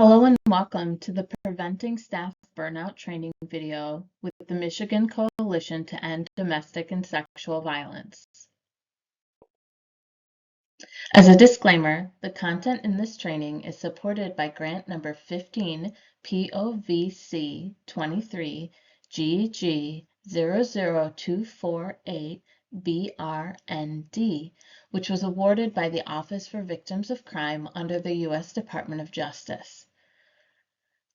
Hello and welcome to the Preventing Staff Burnout training video with the Michigan Coalition to End Domestic and Sexual Violence. As a disclaimer, the content in this training is supported by grant number 15 POVC 23 GG 00248 BRND, which was awarded by the Office for Victims of Crime under the U.S. Department of Justice.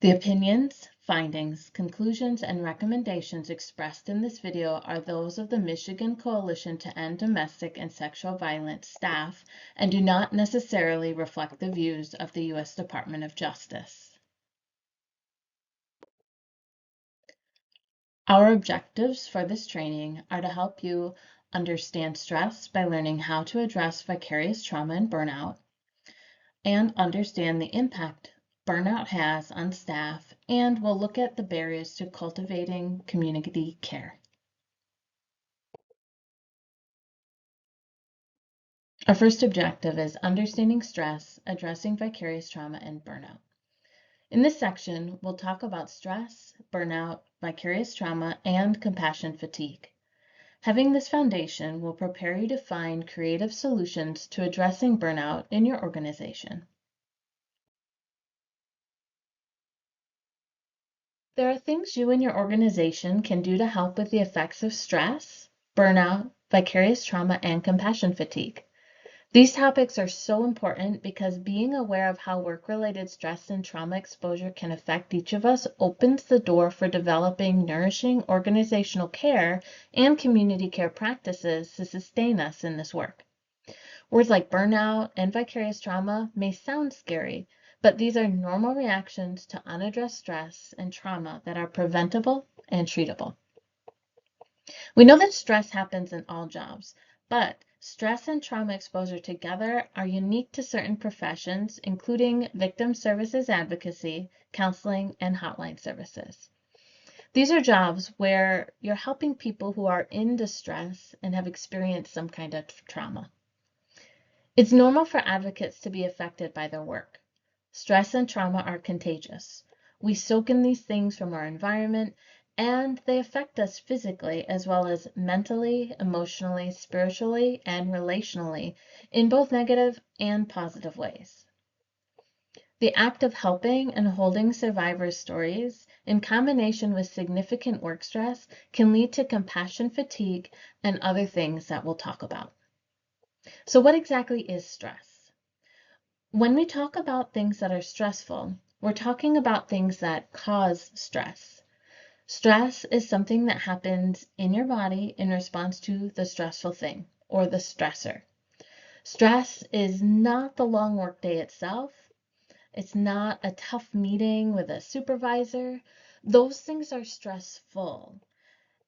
The opinions, findings, conclusions, and recommendations expressed in this video are those of the Michigan Coalition to End Domestic and Sexual Violence staff and do not necessarily reflect the views of the U.S. Department of Justice. Our objectives for this training are to help you understand stress by learning how to address vicarious trauma and burnout, and understand the impact burnout has on staff, and we'll look at the barriers to cultivating community care. Our first objective is understanding stress, addressing vicarious trauma, and burnout. In this section, we'll talk about stress, burnout, vicarious trauma, and compassion fatigue. Having this foundation will prepare you to find creative solutions to addressing burnout in your organization. There are things you and your organization can do to help with the effects of stress, burnout, vicarious trauma, and compassion fatigue. These topics are so important because being aware of how work-related stress and trauma exposure can affect each of us opens the door for developing nourishing organizational care and community care practices to sustain us in this work. Words like burnout and vicarious trauma may sound scary, but these are normal reactions to unaddressed stress and trauma that are preventable and treatable. We know that stress happens in all jobs, but stress and trauma exposure together are unique to certain professions, including victim services advocacy, counseling, and hotline services. These are jobs where you're helping people who are in distress and have experienced some kind of trauma. It's normal for advocates to be affected by their work. Stress and trauma are contagious. We soak in these things from our environment, and they affect us physically as well as mentally, emotionally, spiritually, and relationally in both negative and positive ways. The act of helping and holding survivors' stories in combination with significant work stress can lead to compassion fatigue and other things that we'll talk about. So what exactly is stress? When we talk about things that are stressful, we're talking about things that cause stress. Stress is something that happens in your body in response to the stressful thing or the stressor. Stress is not the long workday itself. It's not a tough meeting with a supervisor. Those things are stressful.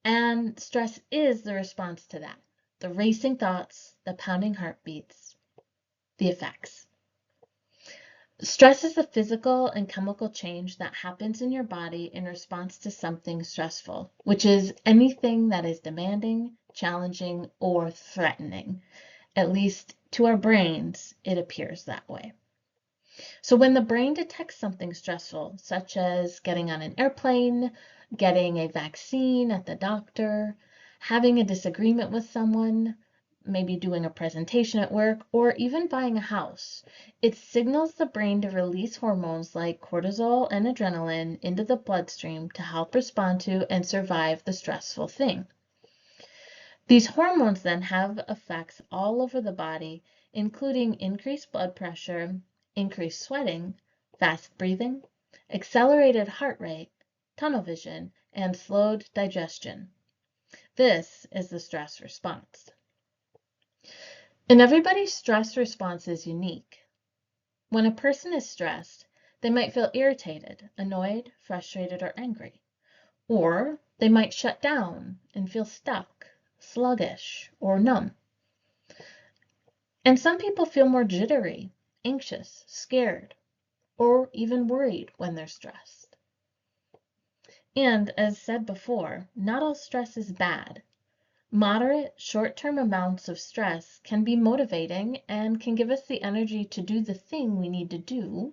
And stress is the response to that. The racing thoughts, the pounding heartbeats, the effects. Stress is the physical and chemical change that happens in your body in response to something stressful, which is anything that is demanding, challenging, or threatening. At least to our brains, it appears that way. So when the brain detects something stressful, such as getting on an airplane, getting a vaccine at the doctor, having a disagreement with someone, maybe doing a presentation at work, or even buying a house, it signals the brain to release hormones like cortisol and adrenaline into the bloodstream to help respond to and survive the stressful thing. These hormones then have effects all over the body, including increased blood pressure, increased sweating, fast breathing, accelerated heart rate, tunnel vision, and slowed digestion. This is the stress response. And everybody's stress response is unique. When a person is stressed, they might feel irritated, annoyed, frustrated, or angry. Or they might shut down and feel stuck, sluggish, or numb. And some people feel more jittery, anxious, scared, or even worried when they're stressed. And as said before, not all stress is bad. Moderate, short-term amounts of stress can be motivating and can give us the energy to do the thing we need to do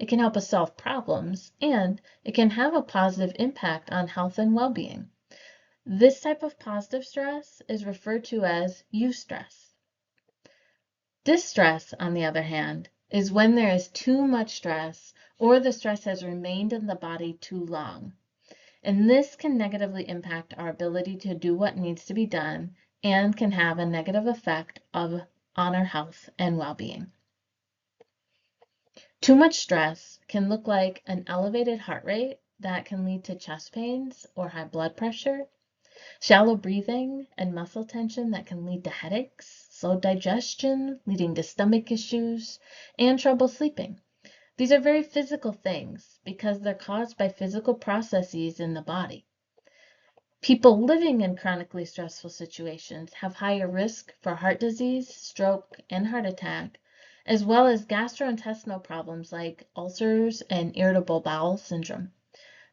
it can help us solve problems, and it can have a positive impact on health and well-being. This type of positive stress is referred to as eustress. Distress, on the other hand, is when there is too much stress or the stress has remained in the body too long. And this can negatively impact our ability to do what needs to be done and can have a negative effect on our health and well-being. Too much stress can look like an elevated heart rate that can lead to chest pains or high blood pressure, shallow breathing and muscle tension that can lead to headaches, slow digestion leading to stomach issues, and trouble sleeping. These are very physical things because they're caused by physical processes in the body. People living in chronically stressful situations have higher risk for heart disease, stroke, and heart attack, as well as gastrointestinal problems like ulcers and irritable bowel syndrome.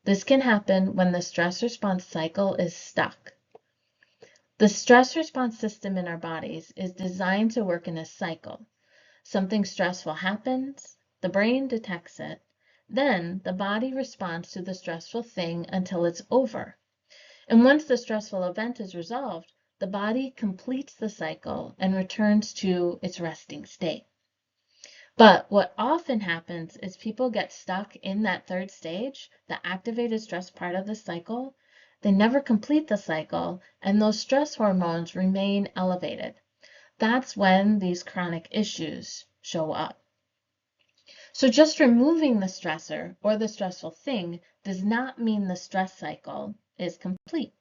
This can happen when the stress response cycle is stuck. The stress response system in our bodies is designed to work in a cycle. Something stressful happens, the brain detects it, then the body responds to the stressful thing until it's over. And once the stressful event is resolved, the body completes the cycle and returns to its resting state. But what often happens is people get stuck in that third stage, the activated stress part of the cycle. They never complete the cycle, and those stress hormones remain elevated. That's when these chronic issues show up. So just removing the stressor or the stressful thing does not mean the stress cycle is complete.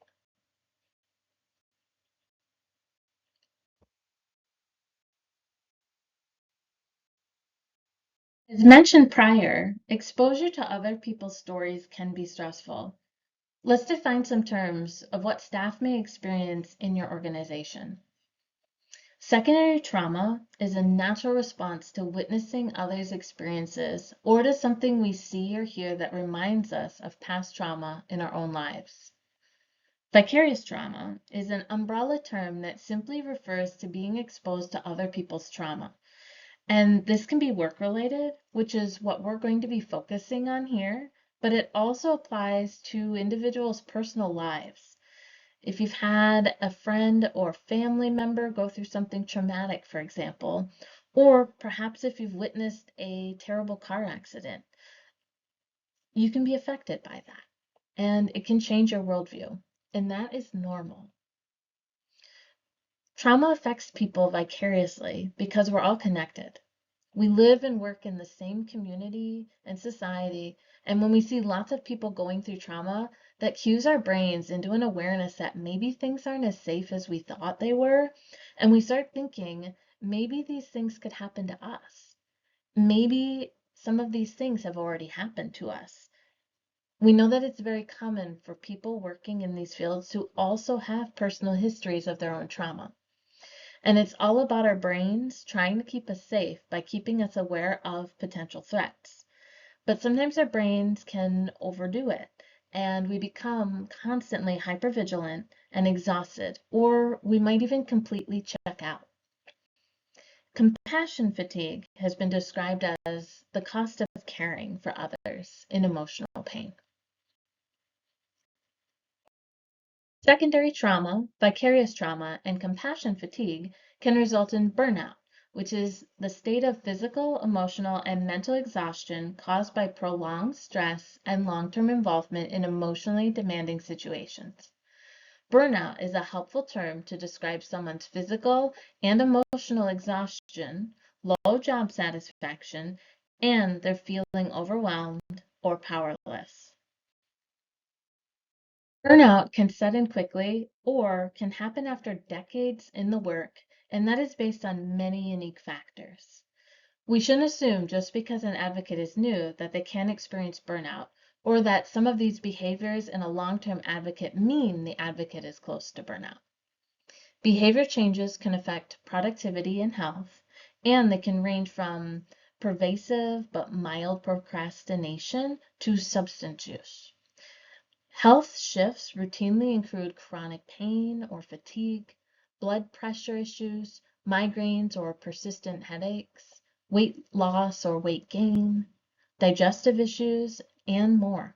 As mentioned prior, exposure to other people's stories can be stressful. Let's define some terms of what staff may experience in your organization. Secondary trauma is a natural response to witnessing others' experiences or to something we see or hear that reminds us of past trauma in our own lives. Vicarious trauma is an umbrella term that simply refers to being exposed to other people's trauma. And this can be work-related, which is what we're going to be focusing on here, but it also applies to individuals' personal lives. If you've had a friend or family member go through something traumatic, for example, or perhaps if you've witnessed a terrible car accident, you can be affected by that, and it can change your worldview, and that is normal. Trauma affects people vicariously because we're all connected. We live and work in the same community and society, and when we see lots of people going through trauma, that cues our brains into an awareness that maybe things aren't as safe as we thought they were, and we start thinking maybe these things could happen to us. Maybe some of these things have already happened to us. We know that it's very common for people working in these fields to also have personal histories of their own trauma. And it's all about our brains trying to keep us safe by keeping us aware of potential threats. But sometimes our brains can overdo it, and we become constantly hypervigilant and exhausted, or we might even completely check out. Compassion fatigue has been described as the cost of caring for others in emotional pain. Secondary trauma, vicarious trauma, and compassion fatigue can result in burnout, which is the state of physical, emotional, and mental exhaustion caused by prolonged stress and long-term involvement in emotionally demanding situations. Burnout is a helpful term to describe someone's physical and emotional exhaustion, low job satisfaction, and their feeling overwhelmed or powerless. Burnout can set in quickly or can happen after decades in the work, and that is based on many unique factors. We shouldn't assume just because an advocate is new that they can experience burnout, or that some of these behaviors in a long-term advocate mean the advocate is close to burnout. Behavior changes can affect productivity and health, and they can range from pervasive but mild procrastination to substance use. Health shifts routinely include chronic pain or fatigue, blood pressure issues, migraines or persistent headaches, weight loss or weight gain, digestive issues, and more.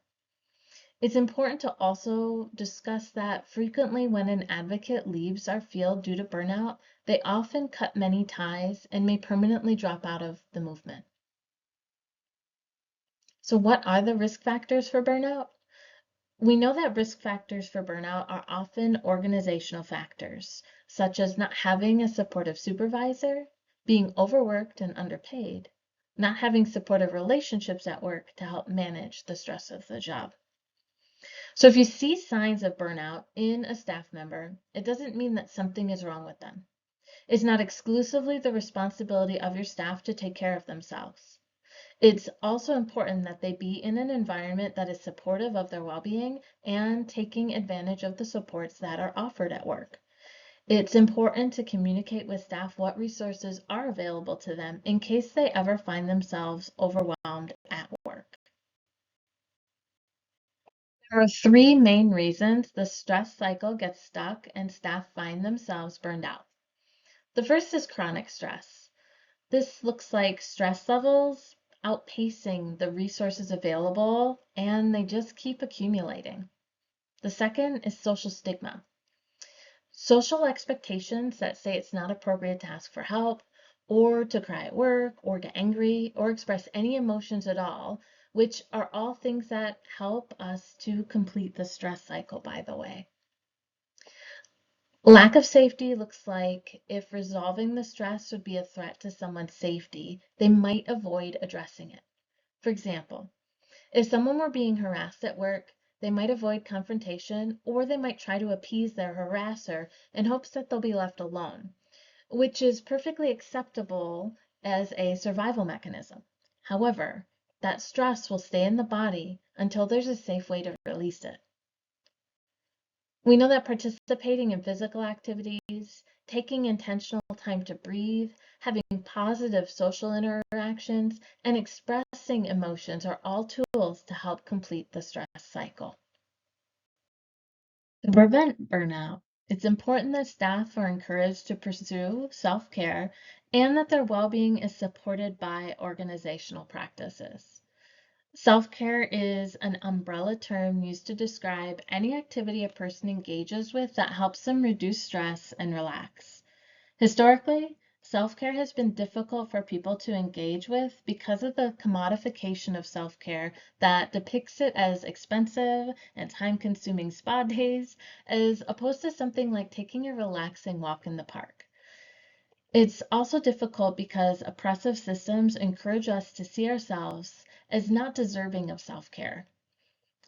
It's important to also discuss that frequently when an advocate leaves our field due to burnout, they often cut many ties and may permanently drop out of the movement. So what are the risk factors for burnout? We know that risk factors for burnout are often organizational factors, such as not having a supportive supervisor, being overworked and underpaid, not having supportive relationships at work to help manage the stress of the job. So if you see signs of burnout in a staff member, it doesn't mean that something is wrong with them. It's not exclusively the responsibility of your staff to take care of themselves. It's also important that they be in an environment that is supportive of their well-being and taking advantage of the supports that are offered at work. It's important to communicate with staff what resources are available to them in case they ever find themselves overwhelmed at work. There are three main reasons the stress cycle gets stuck and staff find themselves burned out. The first is chronic stress. This looks like stress levels outpacing the resources available, and they just keep accumulating. The second is social stigma. Social expectations that say it's not appropriate to ask for help, or to cry at work, or get angry, or express any emotions at all, which are all things that help us to complete the stress cycle, by the way. Lack of safety looks like if resolving the stress would be a threat to someone's safety, they might avoid addressing it. For example, if someone were being harassed at work, they might avoid confrontation, or they might try to appease their harasser in hopes that they'll be left alone, which is perfectly acceptable as a survival mechanism. However, that stress will stay in the body until there's a safe way to release it. We know that participating in physical activities, taking intentional time to breathe, having positive social interactions, and expressing emotions are all tools to help complete the stress cycle. To prevent burnout, it's important that staff are encouraged to pursue self-care and that their well-being is supported by organizational practices. Self-care is an umbrella term used to describe any activity a person engages with that helps them reduce stress and relax. Historically, self-care has been difficult for people to engage with because of the commodification of self-care that depicts it as expensive and time-consuming spa days, as opposed to something like taking a relaxing walk in the park. It's also difficult because oppressive systems encourage us to see ourselves as not deserving of self-care.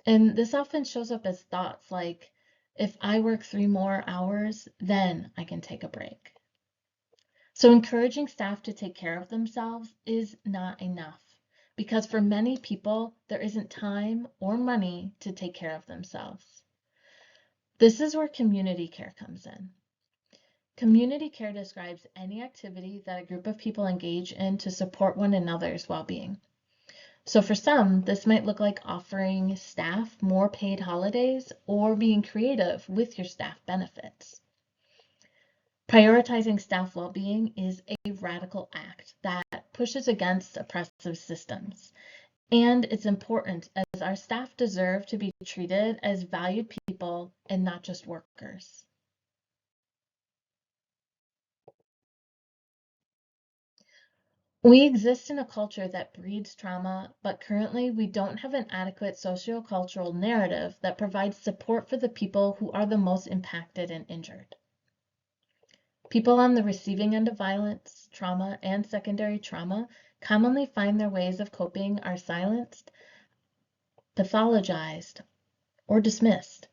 And this often shows up as thoughts like, if I work 3 more hours, then I can take a break. So encouraging staff to take care of themselves is not enough because for many people, there isn't time or money to take care of themselves. This is where community care comes in. Community care describes any activity that a group of people engage in to support one another's well-being. So for some, this might look like offering staff more paid holidays or being creative with your staff benefits. Prioritizing staff well-being is a radical act that pushes against oppressive systems. And it's important as our staff deserve to be treated as valued people and not just workers. We exist in a culture that breeds trauma, but currently we don't have an adequate sociocultural narrative that provides support for the people who are the most impacted and injured. People on the receiving end of violence, trauma, and secondary trauma commonly find their ways of coping are silenced, pathologized, or dismissed.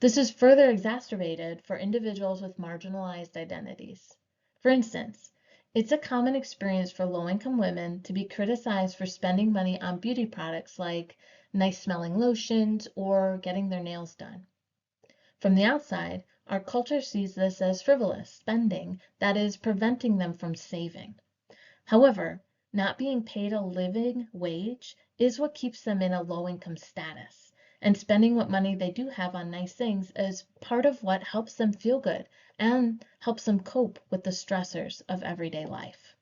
This is further exacerbated for individuals with marginalized identities. For instance, it's a common experience for low-income women to be criticized for spending money on beauty products like nice-smelling lotions or getting their nails done. From the outside, our culture sees this as frivolous spending that is preventing them from saving. However, not being paid a living wage is what keeps them in a low-income status, and spending what money they do have on nice things is part of what helps them feel good and helps them cope with the stressors of everyday life.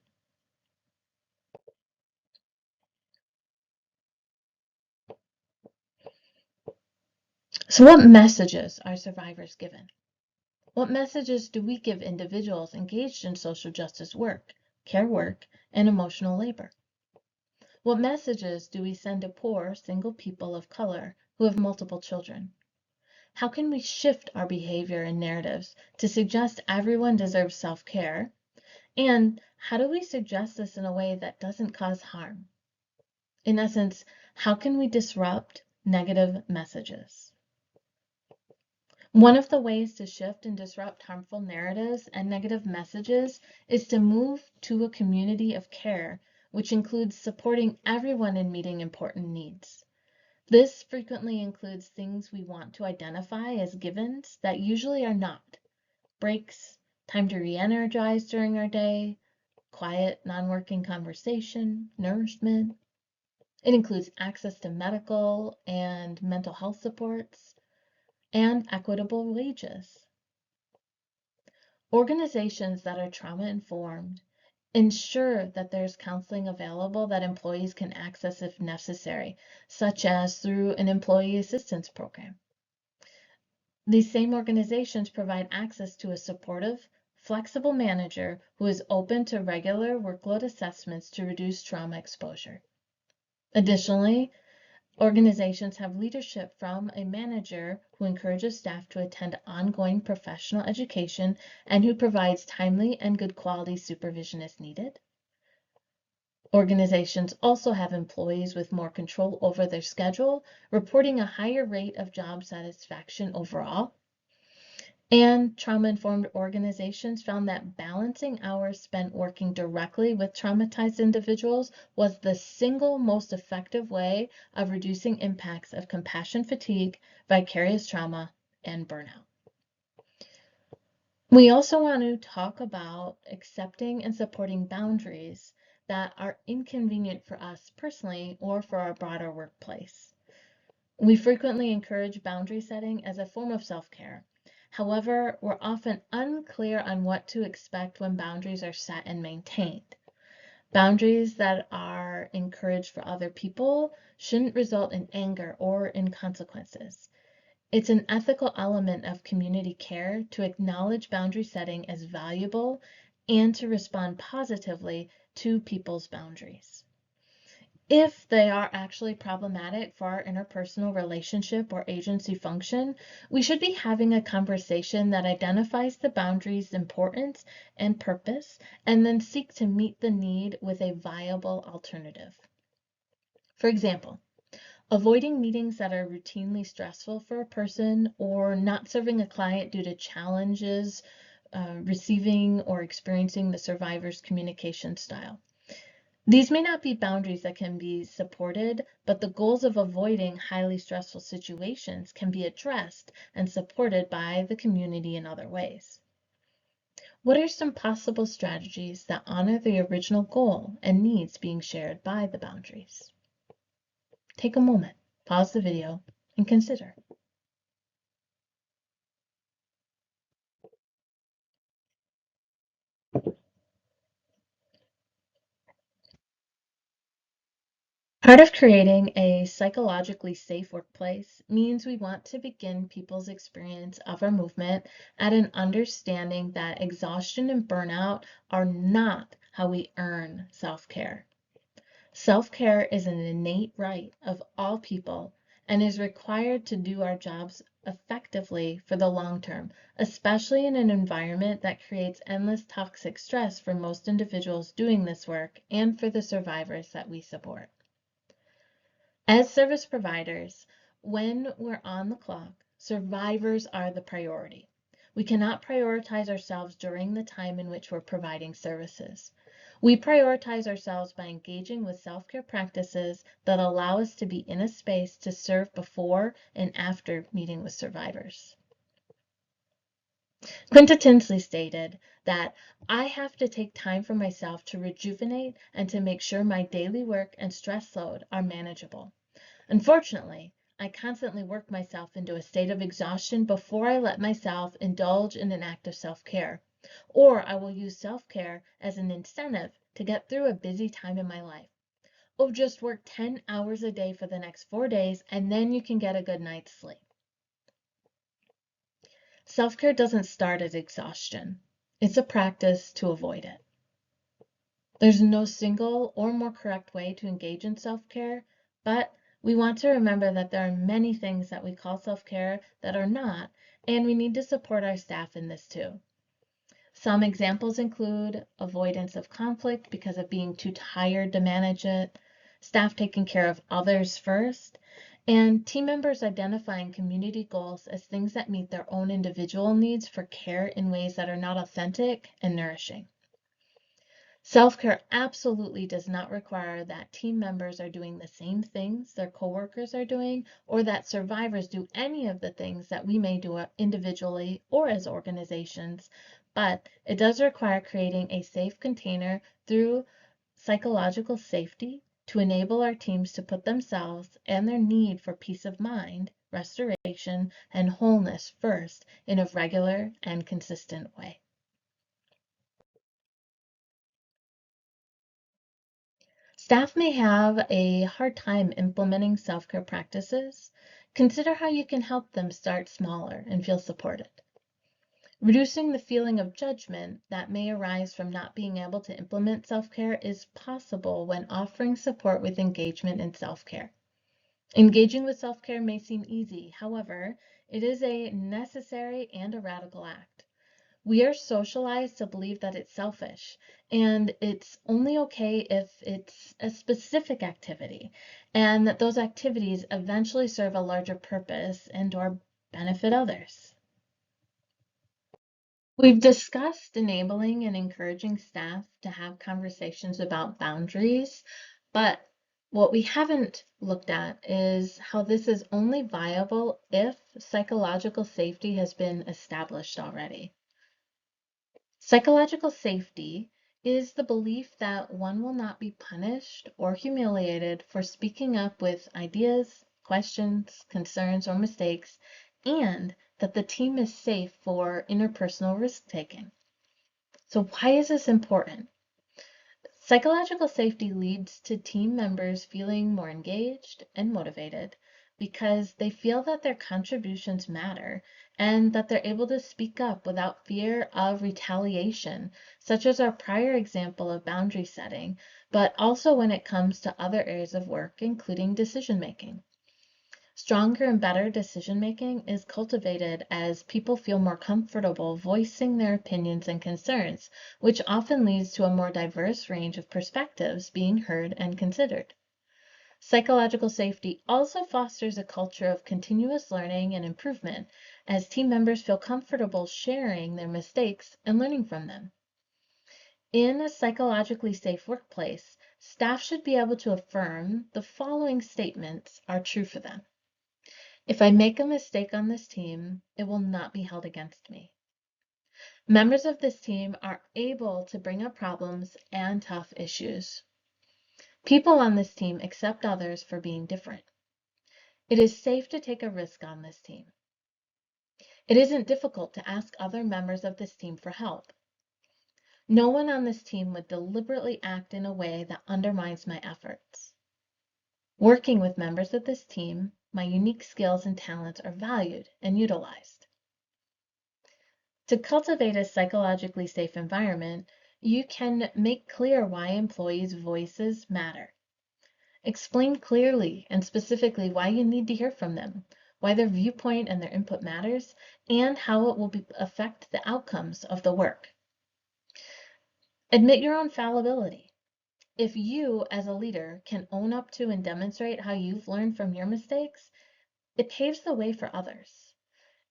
So what messages are survivors given? What messages do we give individuals engaged in social justice work, care work, and emotional labor? What messages do we send to poor, single people of color who have multiple children? How can we shift our behavior and narratives to suggest everyone deserves self-care? And how do we suggest this in a way that doesn't cause harm? In essence, how can we disrupt negative messages? One of the ways to shift and disrupt harmful narratives and negative messages is to move to a community of care, which includes supporting everyone in meeting important needs. This frequently includes things we want to identify as givens that usually are not: breaks, time to re-energize during our day, quiet, non-working conversation, nourishment. It includes access to medical and mental health supports, and equitable wages. Organizations that are trauma-informed ensure that there's counseling available that employees can access if necessary, such as through an employee assistance program. These same organizations provide access to a supportive, flexible manager who is open to regular workload assessments to reduce trauma exposure. Additionally, organizations have leadership from a manager who encourages staff to attend ongoing professional education and who provides timely and good quality supervision as needed. Organizations also have employees with more control over their schedule, reporting a higher rate of job satisfaction overall. And trauma-informed organizations found that balancing hours spent working directly with traumatized individuals was the single most effective way of reducing impacts of compassion fatigue, vicarious trauma, and burnout. We also want to talk about accepting and supporting boundaries that are inconvenient for us personally or for our broader workplace. We frequently encourage boundary setting as a form of self-care. However, we're often unclear on what to expect when boundaries are set and maintained. Boundaries that are encouraged for other people shouldn't result in anger or in consequences. It's an ethical element of community care to acknowledge boundary setting as valuable and to respond positively to people's boundaries. If they are actually problematic for our interpersonal relationship or agency function, we should be having a conversation that identifies the boundaries' importance and purpose, and then seek to meet the need with a viable alternative. For example, avoiding meetings that are routinely stressful for a person, or not serving a client due to challenges receiving or experiencing the survivor's communication style. These may not be boundaries that can be supported, but the goals of avoiding highly stressful situations can be addressed and supported by the community in other ways. What are some possible strategies that honor the original goal and needs being shared by the boundaries? Take a moment, pause the video, and consider. Part of creating a psychologically safe workplace means we want to begin people's experience of our movement at an understanding that exhaustion and burnout are not how we earn self-care. Self-care is an innate right of all people and is required to do our jobs effectively for the long term, especially in an environment that creates endless toxic stress for most individuals doing this work and for the survivors that we support. As service providers, when we're on the clock, survivors are the priority. We cannot prioritize ourselves during the time in which we're providing services. We prioritize ourselves by engaging with self-care practices that allow us to be in a space to serve before and after meeting with survivors. Quinta Tinsley stated that I have to take time for myself to rejuvenate and to make sure my daily work and stress load are manageable. Unfortunately, I constantly work myself into a state of exhaustion before I let myself indulge in an act of self-care, or I will use self-care as an incentive to get through a busy time in my life. Oh, just work 10 hours a day for the next 4 days and then you can get a good night's sleep. Self-care doesn't start at exhaustion. It's a practice to avoid it. There's no single or more correct way to engage in self-care, but we want to remember that there are many things that we call self-care that are not, and we need to support our staff in this too. Some examples include avoidance of conflict because of being too tired to manage it, staff taking care of others first, and team members identifying community goals as things that meet their own individual needs for care in ways that are not authentic and nourishing. Self-care absolutely does not require that team members are doing the same things their coworkers are doing, or that survivors do any of the things that we may do individually or as organizations, but it does require creating a safe container through psychological safety to enable our teams to put themselves and their need for peace of mind, restoration, and wholeness first in a regular and consistent way. Staff may have a hard time implementing self-care practices. Consider how you can help them start smaller and feel supported. Reducing the feeling of judgment that may arise from not being able to implement self-care is possible when offering support with engagement in self-care. Engaging with self-care may seem easy, however, it is a necessary and a radical act. We are socialized to believe that it's selfish, and it's only okay if it's a specific activity, and that those activities eventually serve a larger purpose and/or benefit others. We've discussed enabling and encouraging staff to have conversations about boundaries, but what we haven't looked at is how this is only viable if psychological safety has been established already. Psychological safety is the belief that one will not be punished or humiliated for speaking up with ideas, questions, concerns, or mistakes, and that the team is safe for interpersonal risk-taking. So why is this important? Psychological safety leads to team members feeling more engaged and motivated because they feel that their contributions matter and that they're able to speak up without fear of retaliation, such as our prior example of boundary setting, but also when it comes to other areas of work, including decision making. Stronger and better decision making is cultivated as people feel more comfortable voicing their opinions and concerns, which often leads to a more diverse range of perspectives being heard and considered. Psychological safety also fosters a culture of continuous learning and improvement as team members feel comfortable sharing their mistakes and learning from them. In a psychologically safe workplace, staff should be able to affirm the following statements are true for them. If I make a mistake on this team, it will not be held against me. Members of this team are able to bring up problems and tough issues. People on this team accept others for being different. It is safe to take a risk on this team. It isn't difficult to ask other members of this team for help. No one on this team would deliberately act in a way that undermines my efforts. Working with members of this team, my unique skills and talents are valued and utilized. To cultivate a psychologically safe environment, you can make clear why employees' voices matter. Explain clearly and specifically why you need to hear from them, why their viewpoint and their input matters, and how it will affect the outcomes of the work. Admit your own fallibility. If you, as a leader, can own up to and demonstrate how you've learned from your mistakes, it paves the way for others.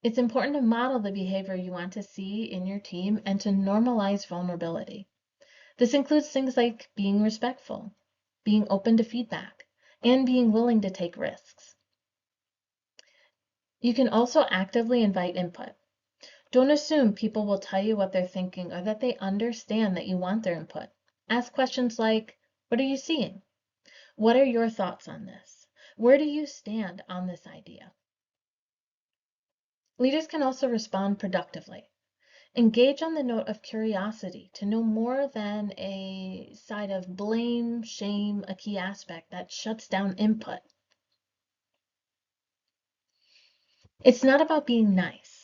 It's important to model the behavior you want to see in your team and to normalize vulnerability. This includes things like being respectful, being open to feedback, and being willing to take risks. You can also actively invite input. Don't assume people will tell you what they're thinking or that they understand that you want their input. Ask questions like, what are you seeing? What are your thoughts on this? Where do you stand on this idea? Leaders can also respond productively. Engage on the note of curiosity to know more than a side of blame, shame, a key aspect that shuts down input. It's not about being nice.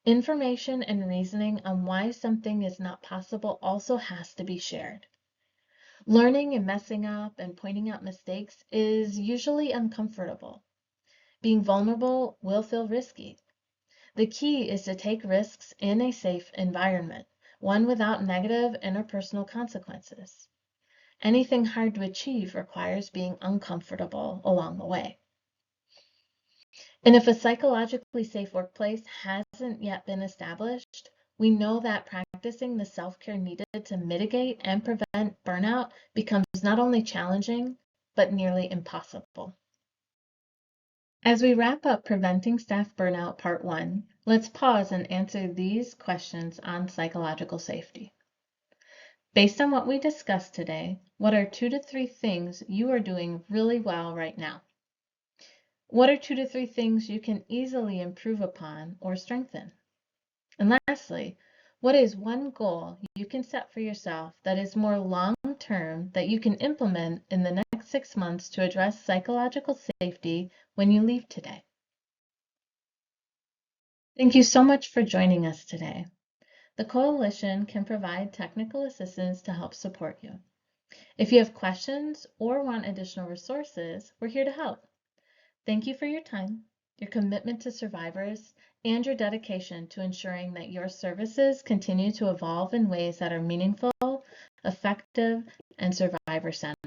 Information and reasoning on why something is not possible also has to be shared. Learning and messing up and pointing out mistakes is usually uncomfortable. Being vulnerable will feel risky. The key is to take risks in a safe environment, one without negative interpersonal consequences. Anything hard to achieve requires being uncomfortable along the way. And if a psychologically safe workplace hasn't yet been established, we know that practicing the self-care needed to mitigate and prevent burnout becomes not only challenging, but nearly impossible. As we wrap up Preventing Staff Burnout Part 1, let's pause and answer these questions on psychological safety. Based on what we discussed today, what are 2 to 3 things you are doing really well right now? What are 2 to 3 things you can easily improve upon or strengthen? And lastly, what is one goal you can set for yourself that is more long-term that you can implement in the next 6 months to address psychological safety when you leave today? Thank you so much for joining us today. The Coalition can provide technical assistance to help support you. If you have questions or want additional resources, we're here to help. Thank you for your time, your commitment to survivors, and your dedication to ensuring that your services continue to evolve in ways that are meaningful, effective, and survivor-centered.